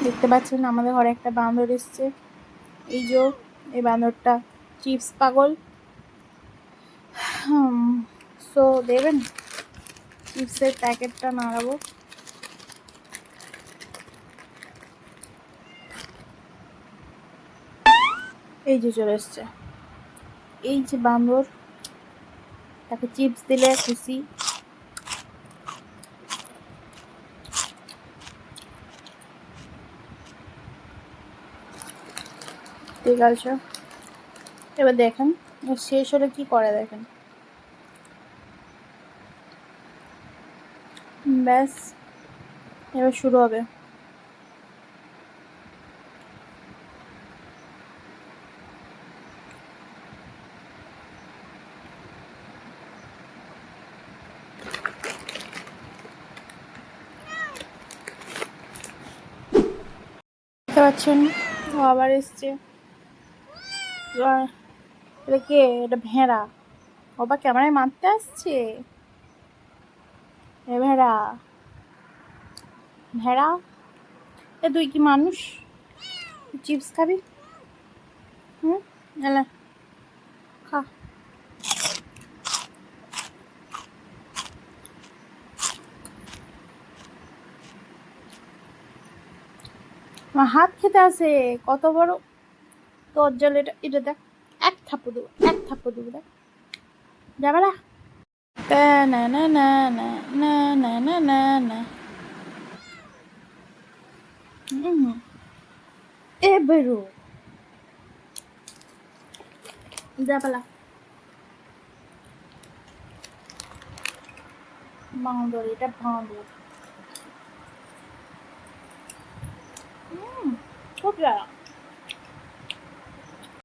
দেখতে পাচ্ছেন আমাদের ঘরে একটা বাঁদর এসছে। এই যে এই বাঁদরটা চিপস পাগল। সো দেবেন চিপসের প্যাকেটটা নাড়াবো। এই যে চলে এসছে, এই যে বাঁদর, তাকে চিপস দিলে খুশি। ঠিক আছে, এবার দেখেন শেষ হলে কি করে, দেখেন। ব্যাস, এবার শুরু হবে। দেখতে পাচ্ছেন ও আবার এসছে। এটা কে? এটা ভেড়া। বাবা ক্যামেরায় মারতে আসছে। এ ভেড়া, ভেড়া, এ তুই কি মানুষ? চিপস খাবি? এলে খা। আমার হাত খেতে আসে, কত বড় তোর জল। এটা এটা দেখ, এক থাপ্পড় দেবো, এক থাপ্পড় দেবো, দেখ যাবে না। না না না না না না না না না। এ বেরো যা পালা। বাঁদর, এটা বাঁদর। খুব জ্বালা।